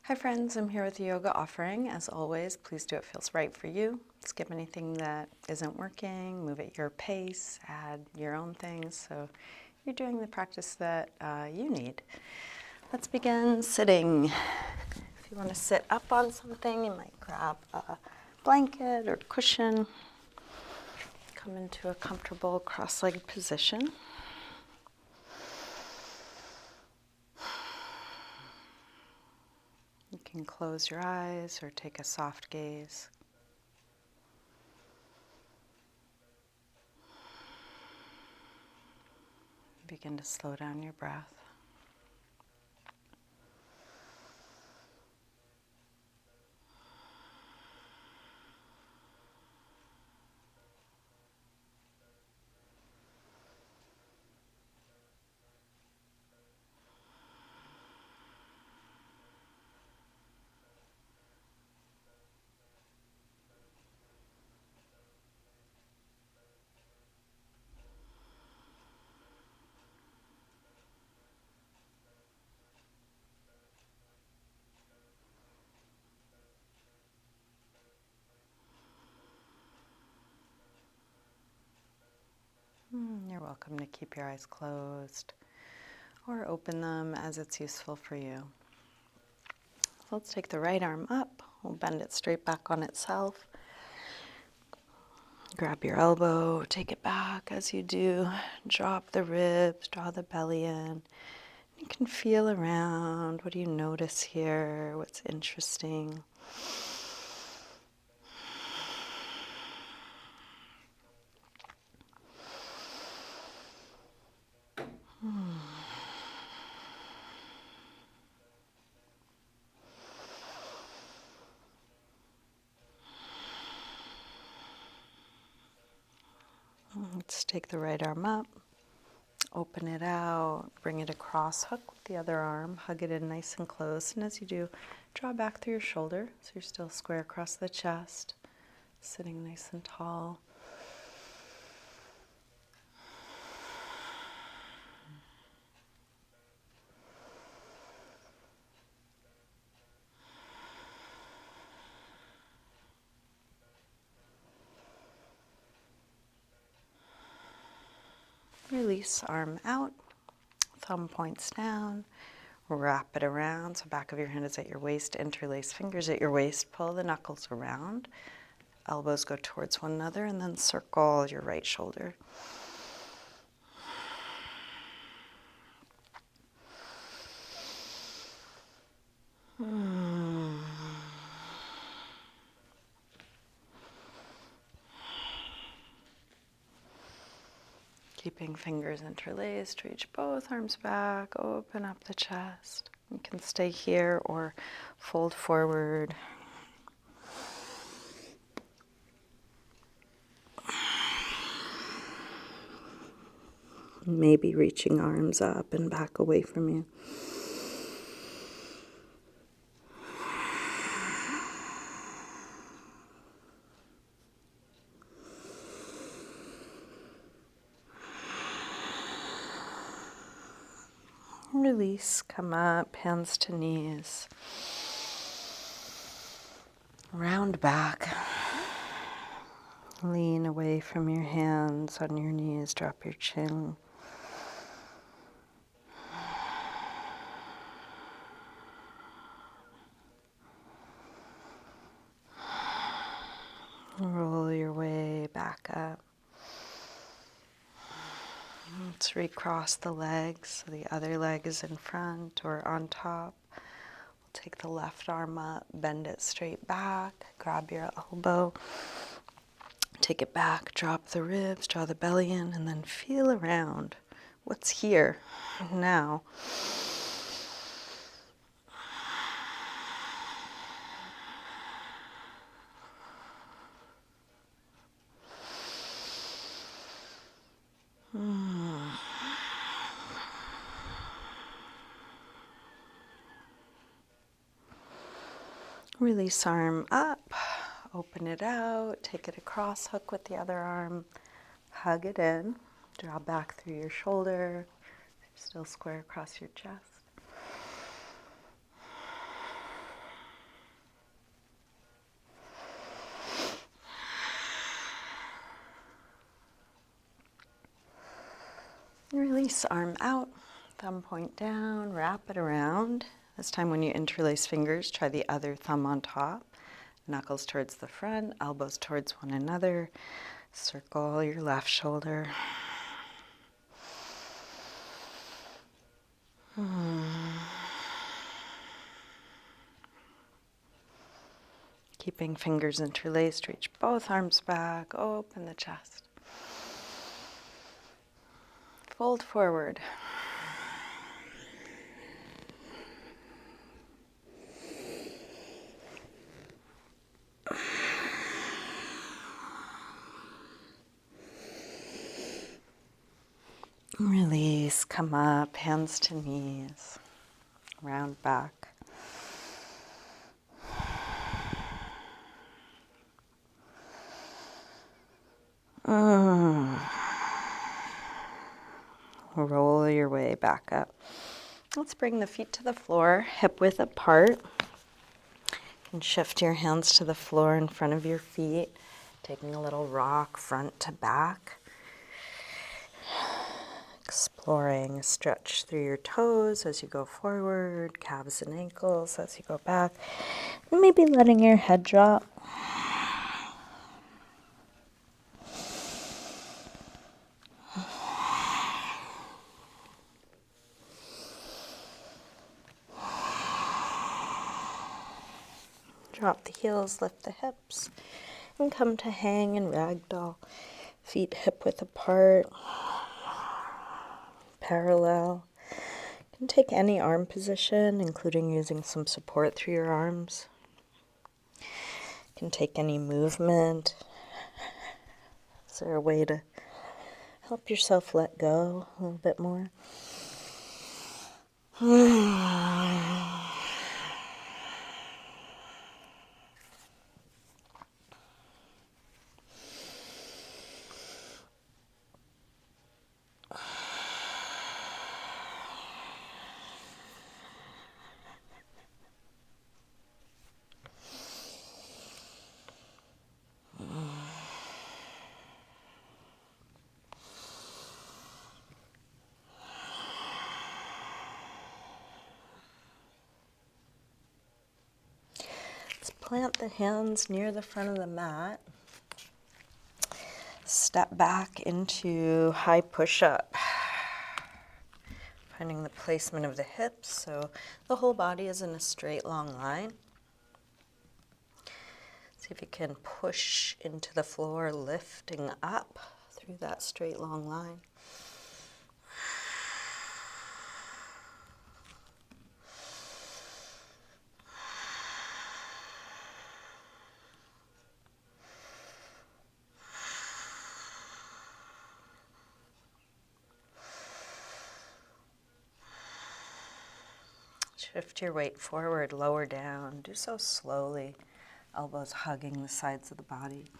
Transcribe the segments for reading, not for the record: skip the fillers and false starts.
Hi friends, I'm here with a yoga offering. As always, please do what feels right for you. Skip anything that isn't working, move at your pace, add your own things so you're doing the practice that you need. Let's begin sitting. If you want to sit up on something, you might grab a blanket or cushion. Come into a comfortable cross-legged position. You can close your eyes or take a soft gaze. Begin to slow down your breath. You're welcome to keep your eyes closed or open them as it's useful for you. So let's take the right arm up. We'll bend it straight back on itself. Grab your elbow, take it back as you do. Drop the ribs, draw the belly in. You can feel around. What do you notice here? What's interesting? Let's take the right arm up, open it out, bring it across, hook with the other arm, hug it in nice and close. And as you do, draw back through your shoulder so you're still square across the chest, sitting nice and tall. Release, arm out, thumb points down, wrap it around. So back of your hand is at your waist, interlace fingers at your waist, pull the knuckles around, elbows go towards one another, and then circle your right shoulder. Keeping fingers interlaced, reach both arms back, open up the chest. You can stay here or fold forward. Maybe reaching arms up and back away from you. Release, come up, hands to knees. Round back. Lean away from your hands on your knees, drop your chin. Roll your way back up. Let's recross the legs so the other leg is in front or on top. We'll take the left arm up, bend it straight back, grab your elbow, take it back, drop the ribs, draw the belly in, and then feel around. What's here now? Release, arm up, open it out, take it across, hook with the other arm, hug it in, draw back through your shoulder, still square across your chest. Release, arm out, thumb point down, wrap it around. This time when you interlace fingers, try the other thumb on top. Knuckles towards the front, elbows towards one another. Circle your left shoulder. Keeping fingers interlaced, reach both arms back, open the chest. Fold forward. Release, come up, hands to knees, round back. Roll your way back up. Let's bring the feet to the floor, hip width apart. And shift your hands to the floor in front of your feet, taking a little rock front to back. Exploring a stretch through your toes as you go forward, calves and ankles as you go back. And maybe letting your head drop. Drop the heels, lift the hips, and come to hang and ragdoll. Feet hip width apart, parallel. You can take any arm position, including using some support through your arms. You can take any movement. Is there a way to help yourself let go a little bit more? Plant the hands near the front of the mat. Step back into high push-up. Finding the placement of the hips so the whole body is in a straight, long line. See if you can push into the floor, lifting up through that straight, long line. Shift your weight forward, lower down. Do so slowly, elbows hugging the sides of the body.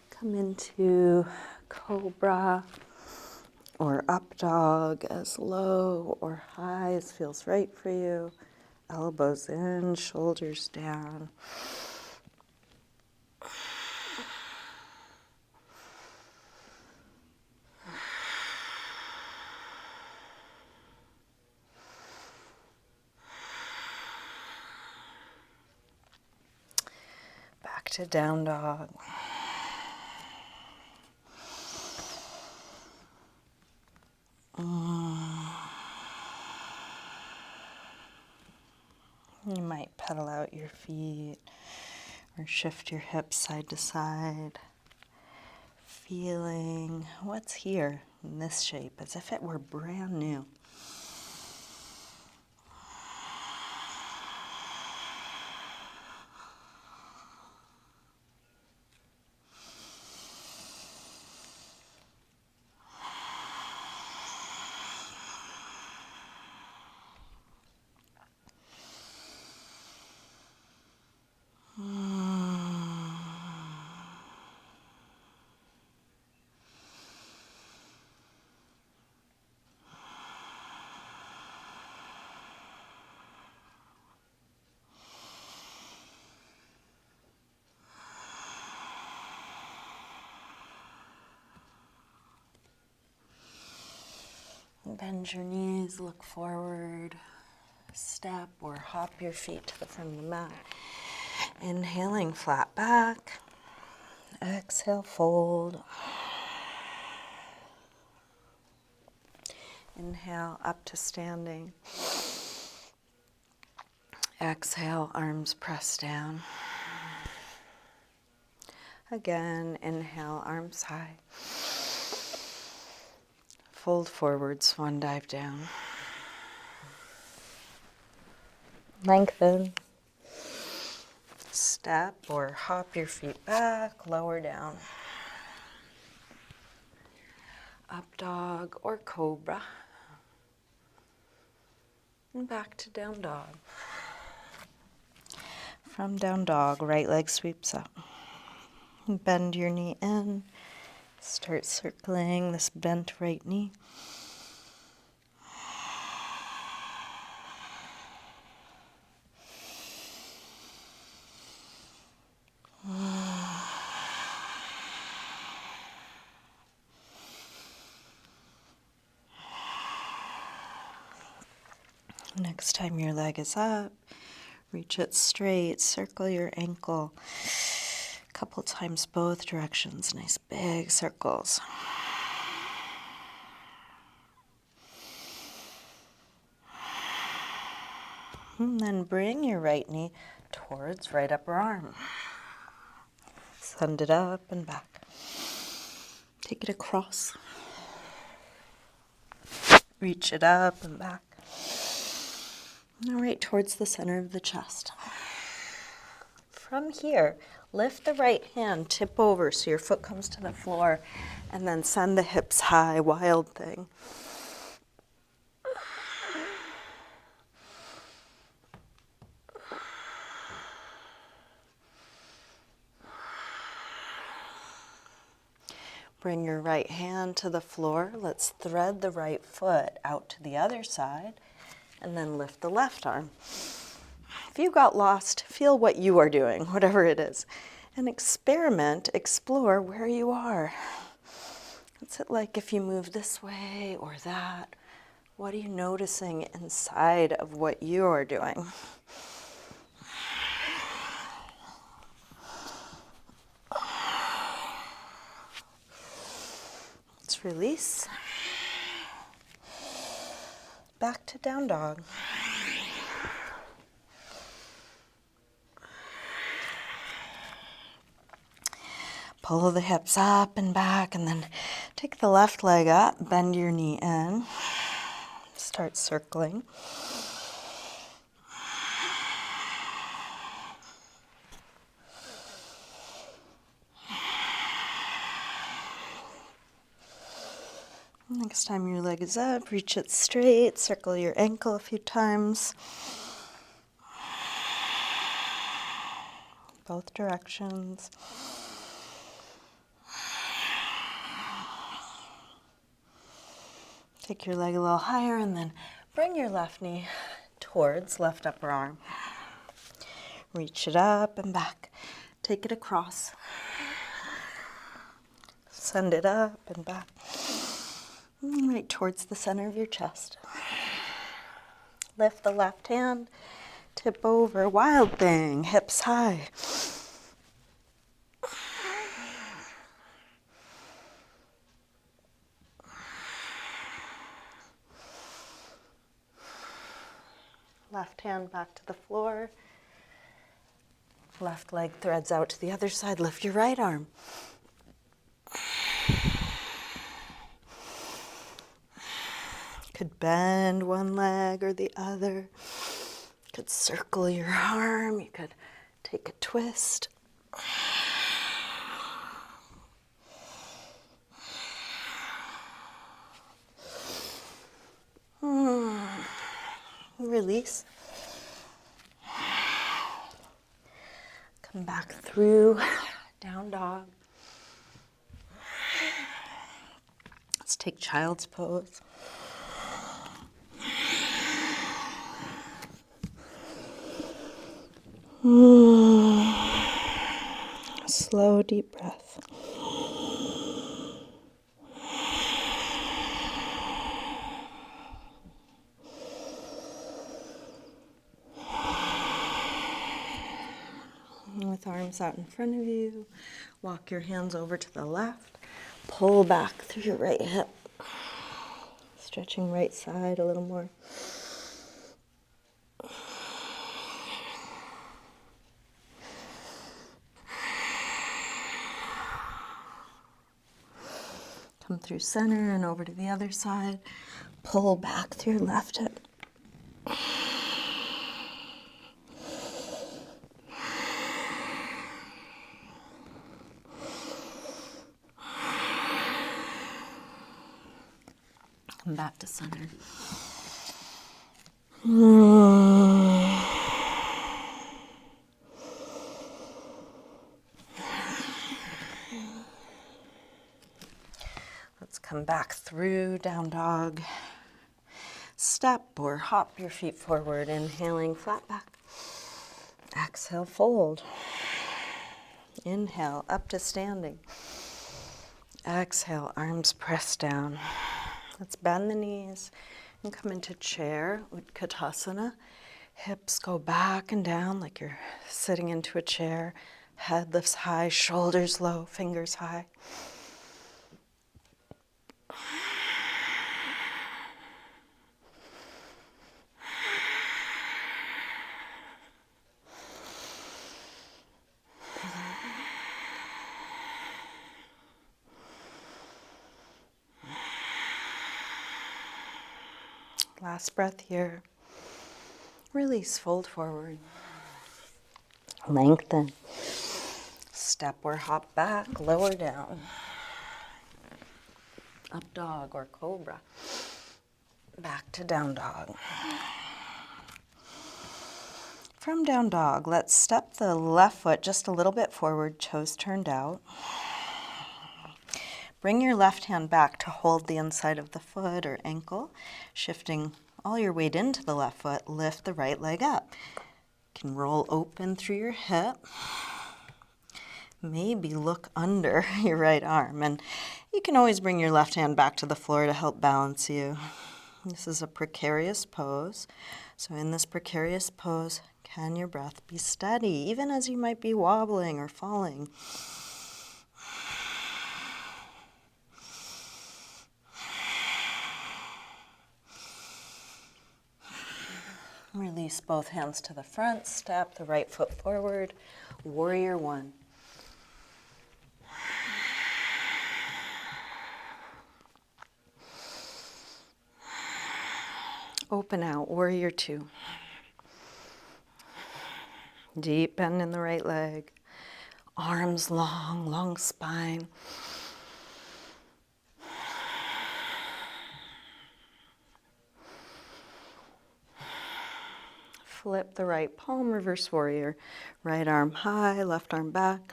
Come into cobra or up dog, as low or high as feels right for you. Elbows in, shoulders down. Back to down dog. You might pedal out your feet or shift your hips side to side, feeling what's here in this shape as if it were brand new. Bend your knees, look forward, step or hop your feet to the front of the mat. Inhaling, flat back. Exhale, fold. Inhale, up to standing. Exhale, arms press down. Again, inhale, arms high. Fold forward, swan dive down. Lengthen. Step or hop your feet back, lower down. Up dog or cobra. And back to down dog. From down dog, right leg sweeps up. Bend your knee in. Start circling this bent right knee. Next time your leg is up, reach it straight, circle your ankle. A couple times both directions, nice big circles. And then bring your right knee towards right upper arm. Send it up and back. Take it across. Reach it up and back. Now right towards the center of the chest. From here, lift the right hand, tip over so your foot comes to the floor, and then send the hips high, wild thing. Bring your right hand to the floor. Let's thread the right foot out to the other side, and then lift the left arm. If you got lost, feel what you are doing, whatever it is, and experiment, explore where you are. What's it like if you move this way or that? What are you noticing inside of what you are doing? Let's release. Back to down dog. Pull the hips up and back, and then take the left leg up, bend your knee in, start circling. Next time your leg is up, reach it straight, circle your ankle a few times. Both directions. Take your leg a little higher and then bring your left knee towards left upper arm. Reach it up and back. Take it across. Send it up and back. Right towards the center of your chest. Lift the left hand, tip over, wild thing, hips high. Left hand back to the floor. Left leg threads out to the other side. Lift your right arm. Could bend one leg or the other. Could circle your arm. You could take a twist. Release. Come back through down dog. Let's take child's pose. Slow, deep breath. both arms out in front of you. Walk your hands over to the left. Pull back through your right hip. Stretching right side a little more. Come through center and over to the other side. Pull back through your left hip. Come back to center. Let's come back through down dog. Step or hop your feet forward, inhaling flat back. Exhale, fold. Inhale, up to standing. Exhale, arms press down. Let's bend the knees and come into chair, Utkatasana. Hips go back and down like you're sitting into a chair. Head lifts high, shoulders low, fingers high. Last breath here. Release, fold forward. Lengthen. Step or hop back, lower down. Up dog or cobra. Back to down dog. From down dog, let's step the left foot just a little bit forward, toes turned out. Bring your left hand back to hold the inside of the foot or ankle, shifting all your weight into the left foot. Lift the right leg up. You can roll open through your hip. Maybe look under your right arm. And you can always bring your left hand back to the floor to help balance you. This is a precarious pose. So in this precarious pose, can your breath be steady, even as you might be wobbling or falling? Release both hands to the front, step the right foot forward, warrior one. Open out, warrior two. Deep bend in the right leg, arms long, long spine. Flip the right palm, reverse warrior. Right arm high, left arm back.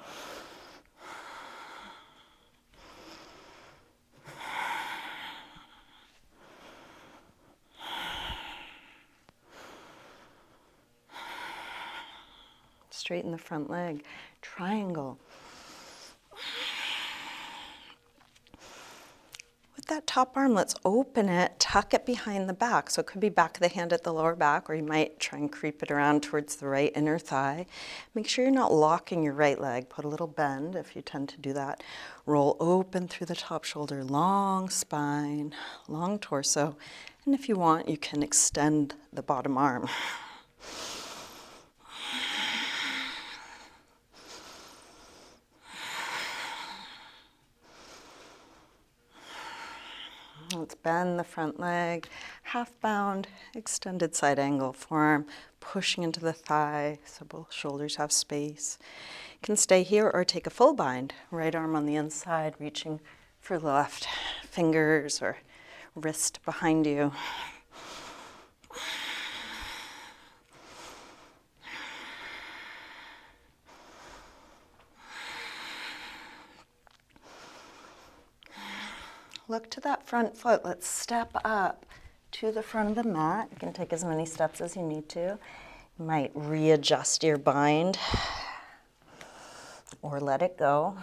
Straighten the front leg. Triangle. With that top arm, let's open it, tuck it behind the back. So it could be back of the hand at the lower back, or you might try and creep it around towards the right inner thigh. Make sure you're not locking your right leg. Put a little bend if you tend to do that. Roll open through the top shoulder, long spine, long torso. And if you want, you can extend the bottom arm. Let's bend the front leg, half bound, extended side angle, forearm pushing into the thigh so both shoulders have space. You can stay here or take a full bind. Right arm on the inside, reaching for the left fingers or wrist behind you. Look to that front foot. Let's step up to the front of the mat. You can take as many steps as you need to. You might readjust your bind or let it go.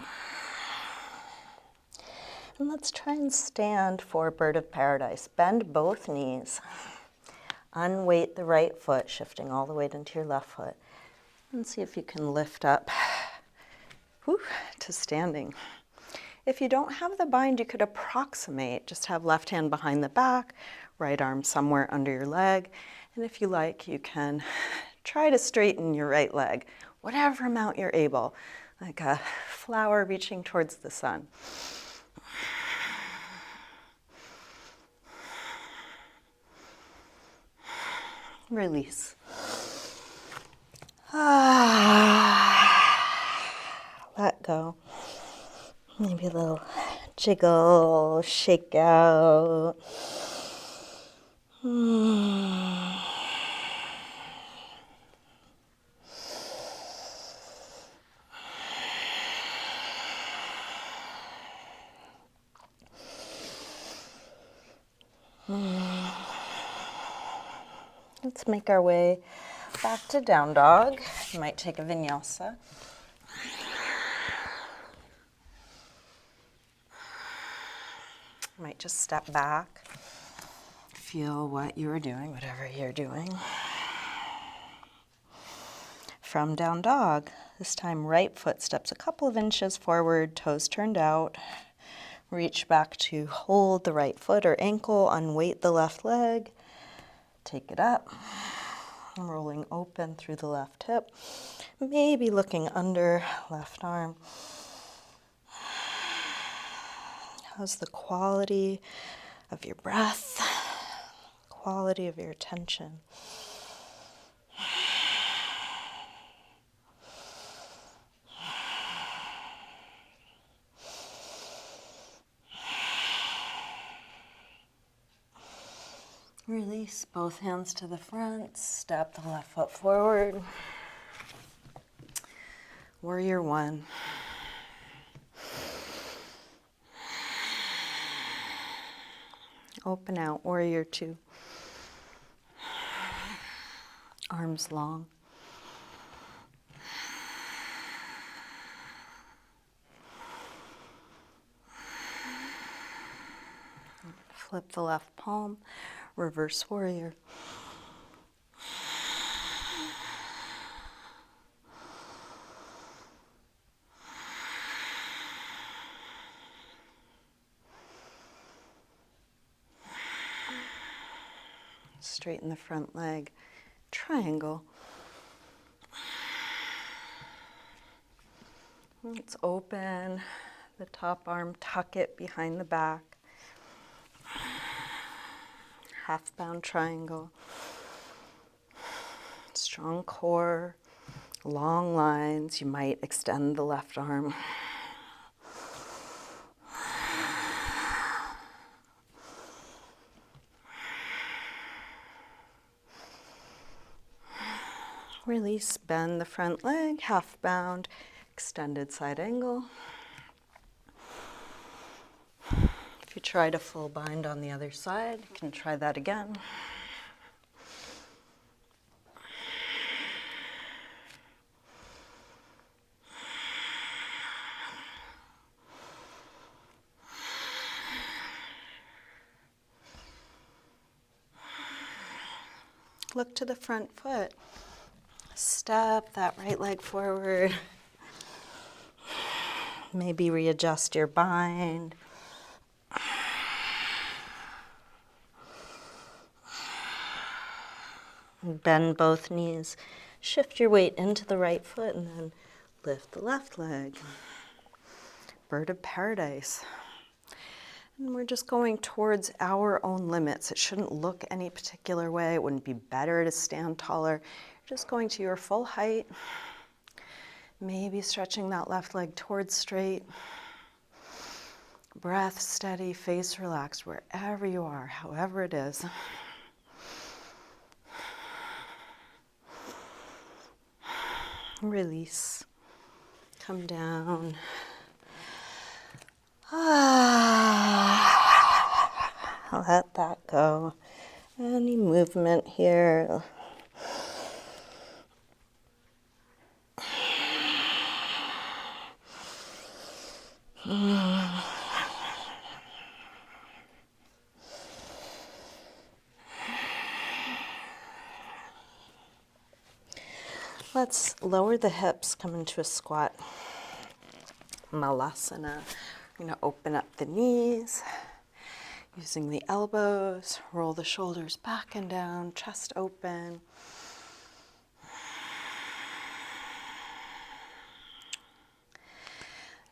And let's try and stand for bird of paradise. Bend both knees. Unweight the right foot, shifting all the weight into your left foot. And see if you can lift up Whew, to standing. If you don't have the bind, you could approximate. Just have left hand behind the back, right arm somewhere under your leg. And if you like, you can try to straighten your right leg, whatever amount you're able, like a flower reaching towards the sun. Release. Let go. Maybe a little jiggle, shake out. Let's make our way back to down dog. You might take a vinyasa. You might just step back. Feel what you are doing, whatever you're doing. From down dog, this time right foot steps a couple of inches forward, toes turned out. Reach back to hold the right foot or ankle, unweight the left leg. Take it up. I'm rolling open through the left hip. Maybe looking under left arm. How's the quality of your breath? Quality of your attention? Release both hands to the front, step the left foot forward. Warrior one. Open out, warrior two. Arms long. Flip the left palm, reverse warrior. Straighten the front leg, triangle. Let's open the top arm, tuck it behind the back. Half bound triangle. Strong core, long lines. You might extend the left arm. Release, bend the front leg, half bound, extended side angle. If you tried a full bind on the other side, you can try that again. Look to the front foot. Step that right leg forward. Maybe readjust your bind. Bend both knees. Shift your weight into the right foot and then lift the left leg. Bird of paradise. And we're just going towards our own limits. It shouldn't look any particular way. It wouldn't be better to stand taller. You're just going to your full height. Maybe stretching that left leg towards straight. Breath steady, face relaxed, wherever you are, however it is. Release. Come down. Let that go. Any movement here. Let's lower the hips, come into a squat. Malasana. We're going to open up the knees, using the elbows, roll the shoulders back and down, chest open.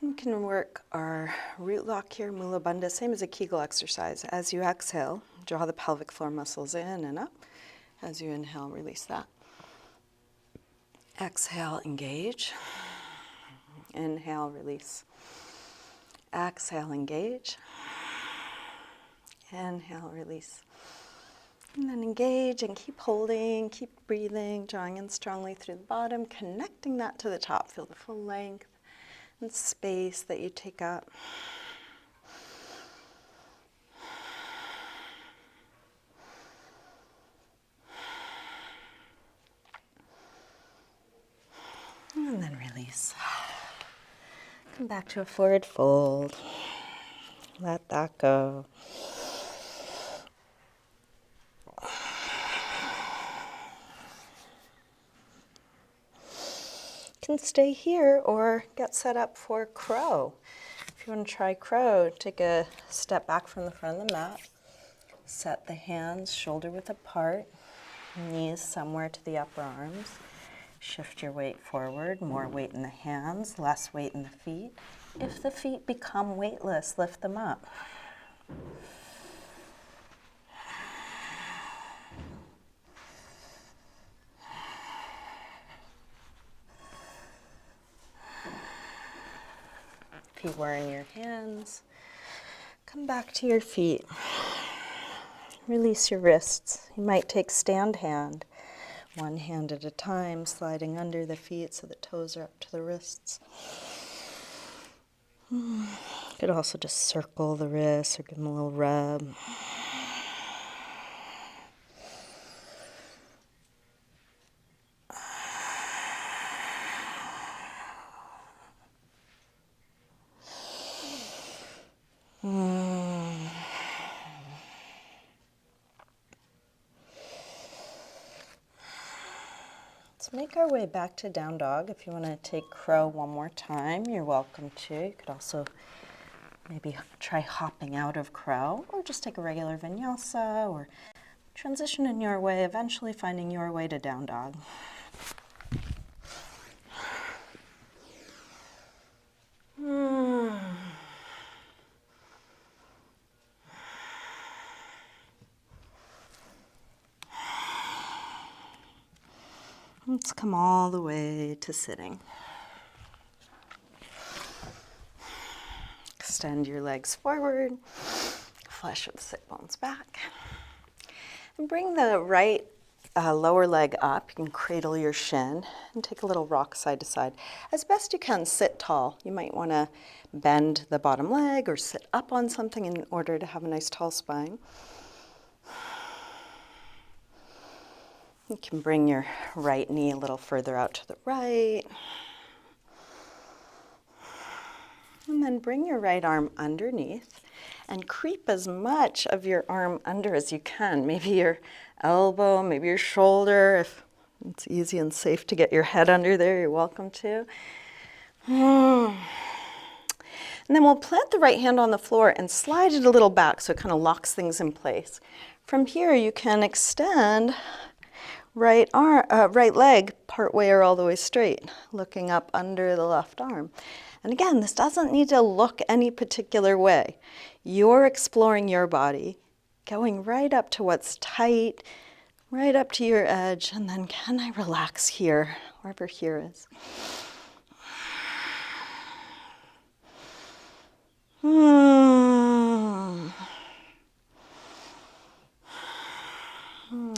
We can work our root lock here, Mula Bandha, same as a Kegel exercise. As you exhale, draw the pelvic floor muscles in and up. As you inhale, release that. Exhale, engage. Inhale, release. Exhale, engage. Inhale, release. And then engage and keep holding, keep breathing, drawing in strongly through the bottom, connecting that to the top. Feel the full length and space that you take up. And then release. Come back to a forward fold. Let that go. You can stay here or get set up for crow. If you want to try crow, take a step back from the front of the mat. Set the hands shoulder width apart, knees somewhere to the upper arms. Shift your weight forward, more weight in the hands, less weight in the feet. If the feet become weightless, lift them up. If you were in your hands, come back to your feet. Release your wrists. You might take stand hand, one hand at a time, sliding under the feet so the toes are up to the wrists. You could also just circle the wrists or give them a little rub. Let's make our way back to down dog. If you want to take crow one more time, you're welcome to. You could also maybe try hopping out of crow, or just take a regular vinyasa, or transition in your way, eventually finding your way to down dog. Let's come all the way to sitting. Extend your legs forward, flush with the sit bones back. And bring the right lower leg up. You can cradle your shin and take a little rock side to side. As best you can, sit tall. You might want to bend the bottom leg or sit up on something in order to have a nice tall spine. You can bring your right knee a little further out to the right. And then bring your right arm underneath and creep as much of your arm under as you can. Maybe your elbow, maybe your shoulder. If it's easy and safe to get your head under there, you're welcome to. And then we'll plant the right hand on the floor and slide it a little back so it kind of locks things in place. From here, you can extend right leg partway or all the way straight, looking up under the left arm. And again, this doesn't need to look any particular way. You're exploring your body, going right up to what's tight, right up to your edge, and then can I relax here, wherever here is.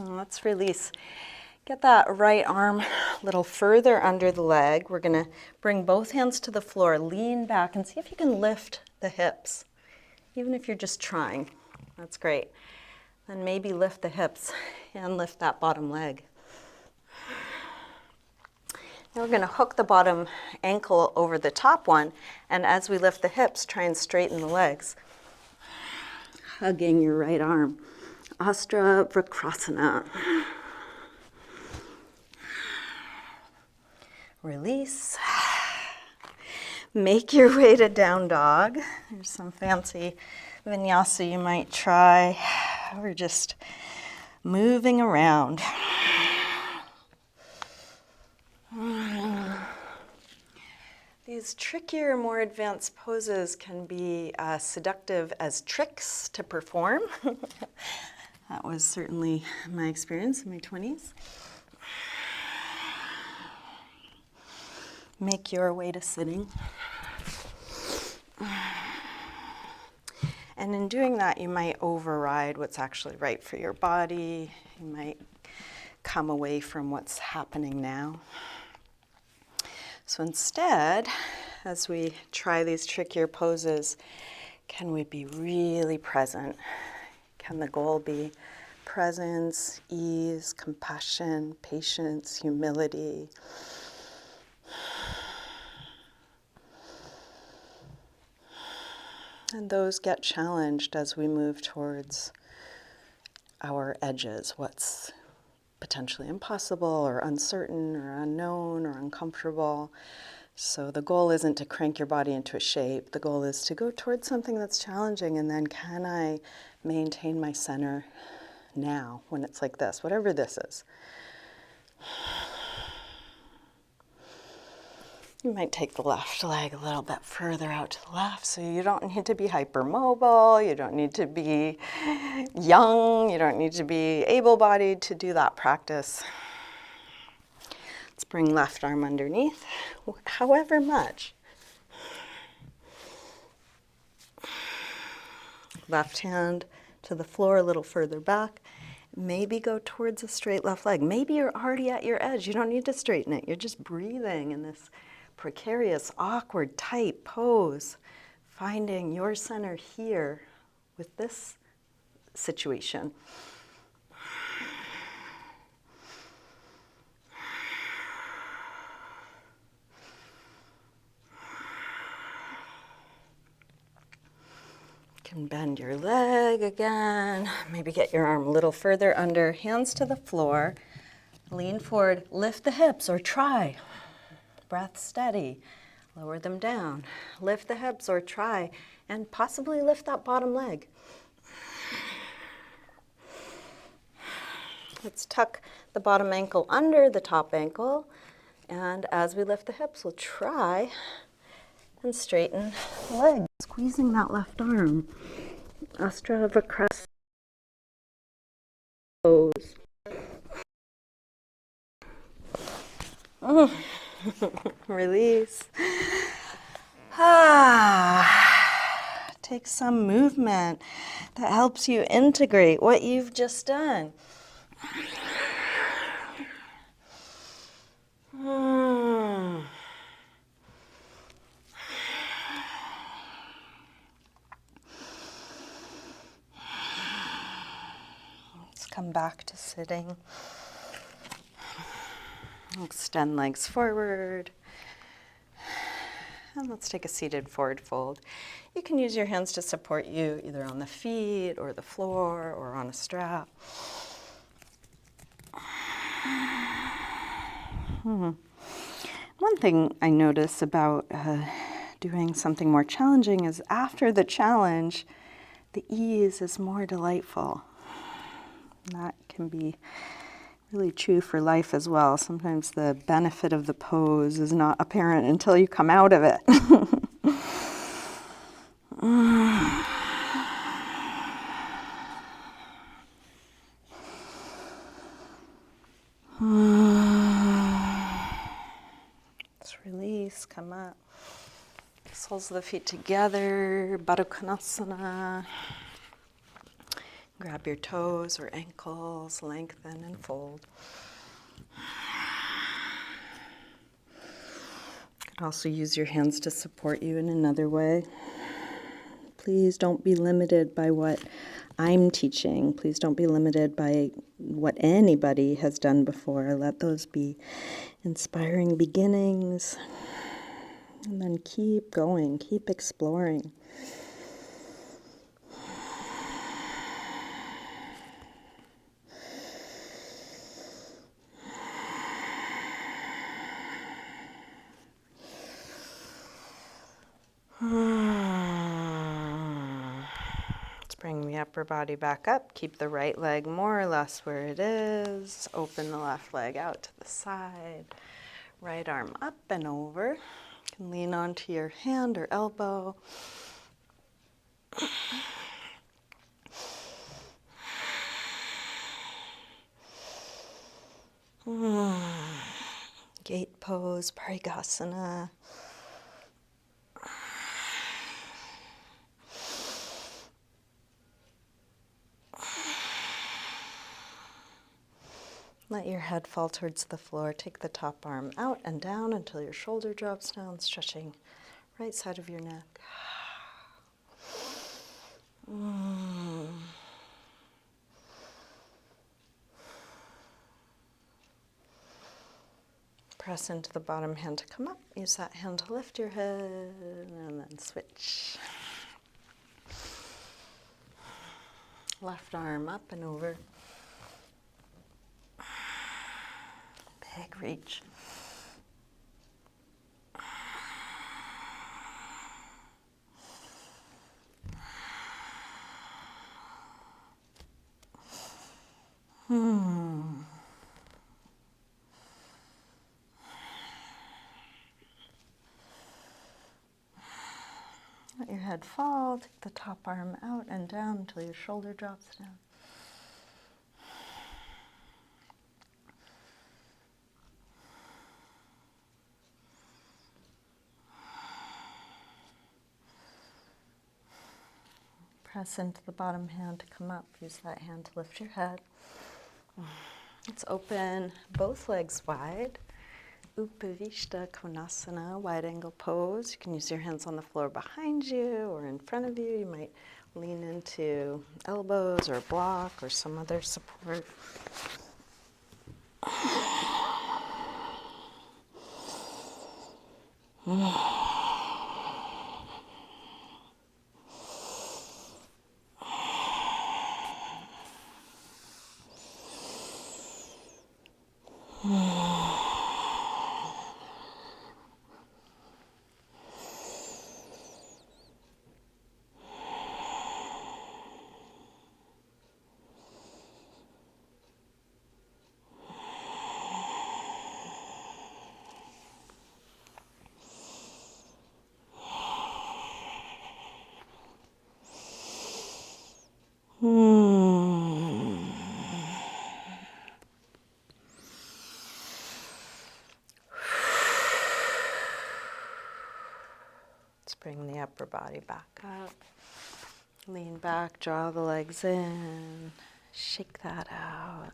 Let's release. Get that right arm a little further under the leg. We're going to bring both hands to the floor, lean back, and see if you can lift the hips. Even if you're just trying, that's great. Then maybe lift the hips and lift that bottom leg. Now we're going to hook the bottom ankle over the top one, and as we lift the hips, try and straighten the legs. Hugging your right arm. Astra Vrksasana. Release. Make your way to down dog. There's some fancy vinyasa you might try. We're just moving around. These trickier, more advanced poses can be seductive as tricks to perform. That was certainly my experience in my 20s. Make your way to sitting. And in doing that, you might override what's actually right for your body. You might come away from what's happening now. So instead, as we try these trickier poses, can we be really present? Can the goal be presence, ease, compassion, patience, humility? And those get challenged as we move towards our edges, what's potentially impossible or uncertain or unknown or uncomfortable. So the goal isn't to crank your body into a shape. The goal is to go towards something that's challenging, and then can I maintain my center now when it's like this, whatever this is. You might take the left leg a little bit further out to the left, so you don't need to be hypermobile, you don't need to be young, you don't need to be able-bodied to do that practice. Let's bring left arm underneath, however much. Left hand to the floor a little further back. Maybe go towards a straight left leg. Maybe you're already at your edge. You don't need to straighten it. You're just breathing in this precarious, awkward, tight pose, finding your center here with this situation. You can bend your leg again. Maybe get your arm a little further under, hands to the floor. Lean forward, lift the hips or try. Breath steady. Lower them down. Lift the hips or try, and possibly lift that bottom leg. Let's tuck the bottom ankle under the top ankle, and as we lift the hips, we'll try and straighten the leg. Squeezing that left arm. Astravakras pose. Release. Take some movement that helps you integrate what you've just done. Let's come back to sitting. Extend legs forward. And let's take a seated forward fold. You can use your hands to support you either on the feet or the floor or on a strap. One thing I notice about doing something more challenging is after the challenge, the ease is more delightful. And that can be really true for life as well. Sometimes the benefit of the pose is not apparent until you come out of it. Let's release, come up. Soles of the feet together, Baddha Konasana. Grab your toes or ankles, lengthen and fold. You could also use your hands to support you in another way. Please don't be limited by what I'm teaching. Please don't be limited by what anybody has done before. Let those be inspiring beginnings. And then keep going, keep exploring. upper body back up. Keep the right leg more or less where it is. Open the left leg out to the side. Right arm up and over. You can lean onto your hand or elbow. Gate pose, Parigasana. Let your head fall towards the floor. Take the top arm out and down until your shoulder drops down, stretching right side of your neck. Press into the bottom hand to come up. Use that hand to lift your head and then switch. Left arm up and over. Big reach. Let your head fall. Take the top arm out and down until your shoulder drops down. Press into the bottom hand to come up. Use that hand to lift your head. Let's open both legs wide. Upavishta Konasana, wide angle pose. You can use your hands on the floor behind you or in front of you. You might lean into elbows or block or some other support. Let's bring the upper body back up. Lean back, draw the legs in, shake that out.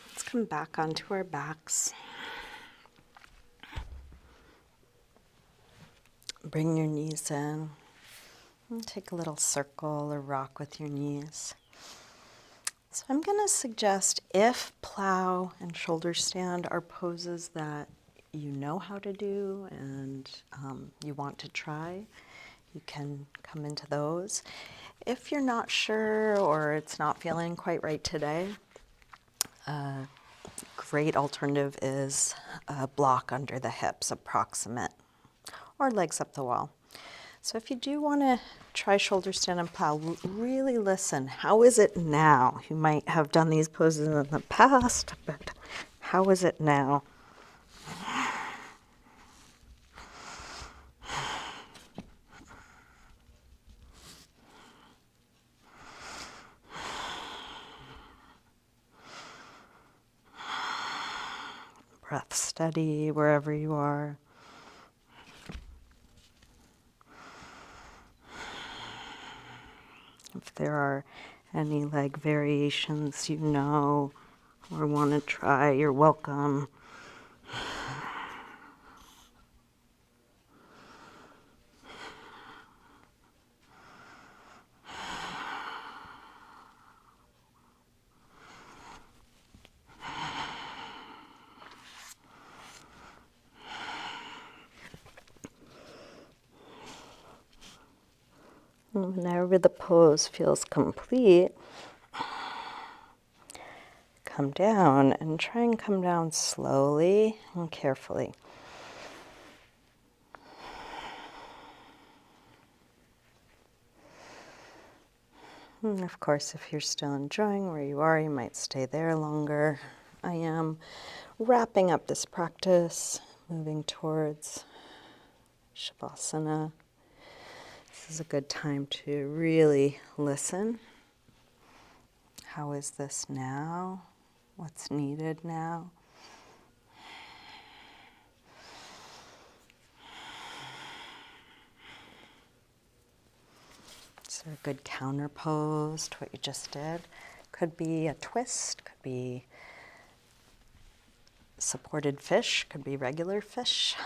Let's come back onto our backs. Bring your knees in. And take a little circle or rock with your knees. So I'm going to suggest, if plow and shoulder stand are poses that you know how to do and you want to try, you can come into those. If you're not sure or it's not feeling quite right today, a great alternative is a block under the hips, approximate, or legs up the wall. So if you do want to try shoulder stand and plow, really listen. How is it now? You might have done these poses in the past, but how is it now? Breath steady wherever you are. If there are any leg variations you know or want to try, you're welcome. Whenever the pose feels complete, come down, and try and come down slowly and carefully. And of course, if you're still enjoying where you are, you might stay there longer. I am wrapping up this practice, moving towards Savasana. This is a good time to really listen. How is this now? What's needed now? Is there a good counter pose to what you just did? Could be a twist, could be supported fish, could be regular fish.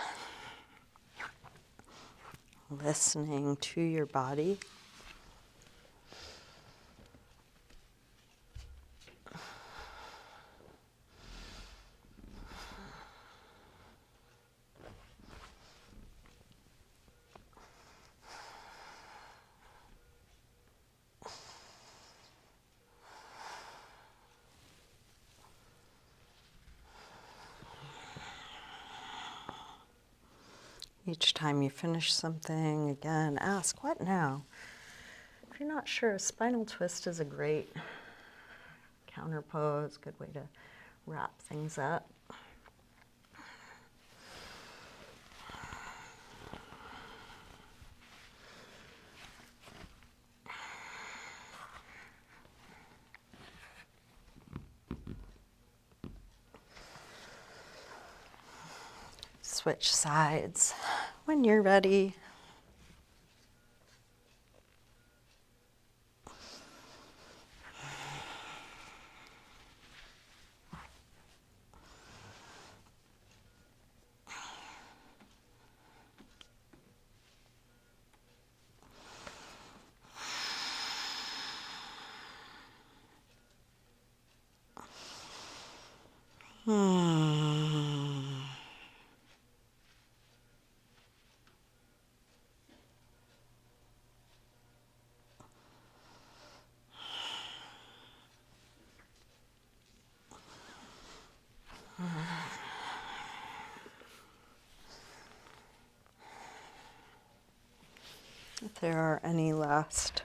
Listening to your body. Each time you finish something, again, ask, what now? If you're not sure, a spinal twist is a great counter pose, good way to wrap things up. Switch sides when you're ready. If there are any last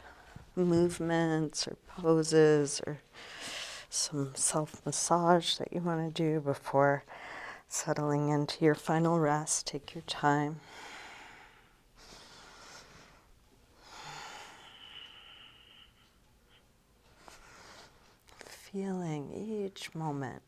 movements or poses or some self-massage that you want to do before settling into your final rest, take your time. Feeling each moment.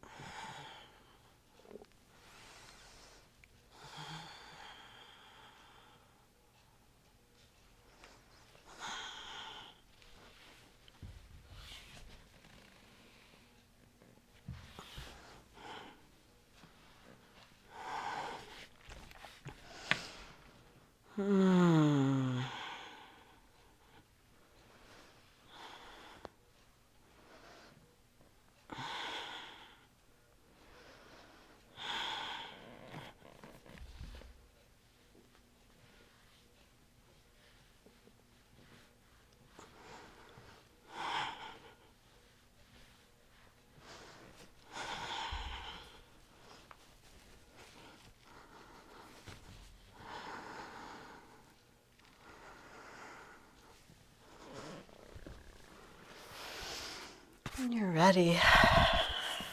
When you're ready,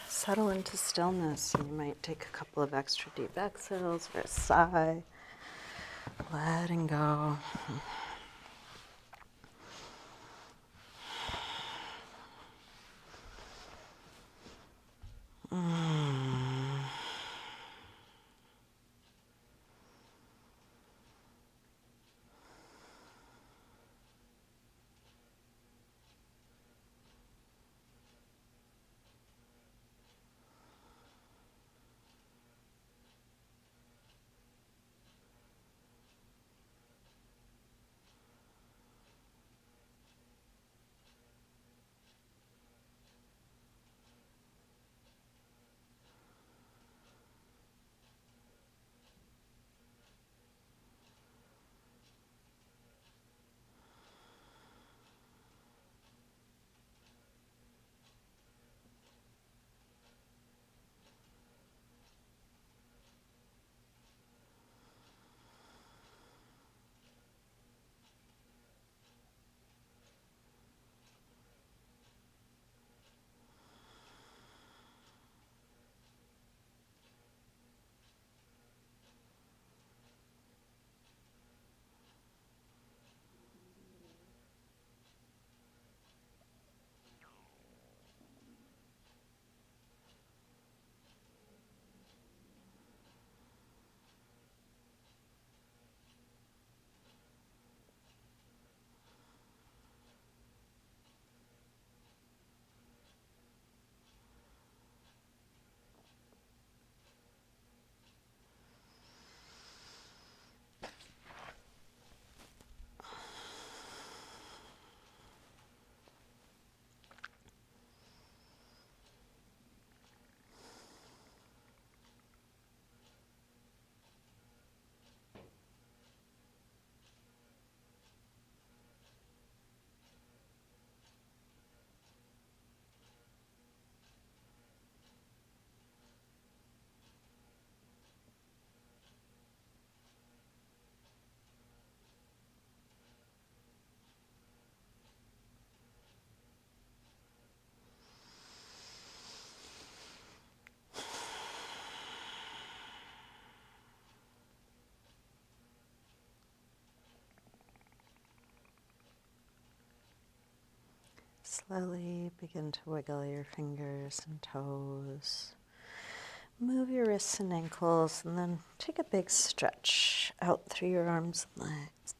settle into stillness, and you might take a couple of extra deep exhales or a sigh, letting go. Slowly begin to wiggle your fingers and toes. Move your wrists and ankles, and then take a big stretch out through your arms and legs.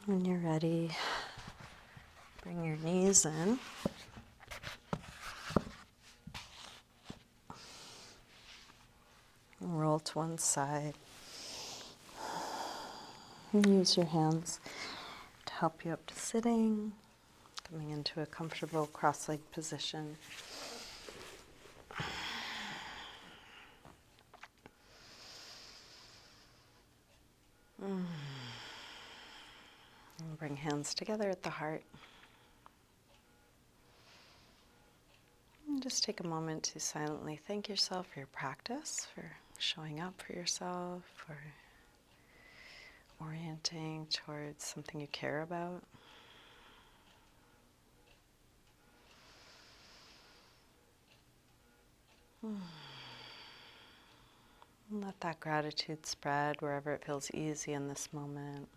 When you're ready, bring your knees in. And roll to one side. And use your hands to help you up to sitting, coming into a comfortable cross-legged position. And bring hands together at the heart. And just take a moment to silently thank yourself for your practice, for showing up for yourself, for orienting towards something you care about. And let that gratitude spread wherever it feels easy in this moment.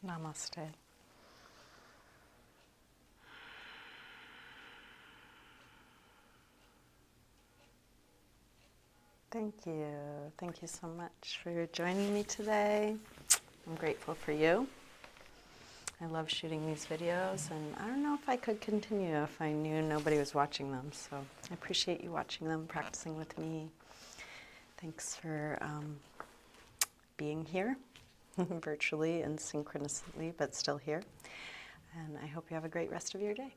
Namaste. Thank you. Thank you so much for joining me today. I'm grateful for you. I love shooting these videos, and I don't know if I could continue if I knew nobody was watching them. So I appreciate you watching them, practicing with me. Thanks for being here, virtually and synchronously, but still here. And I hope you have a great rest of your day.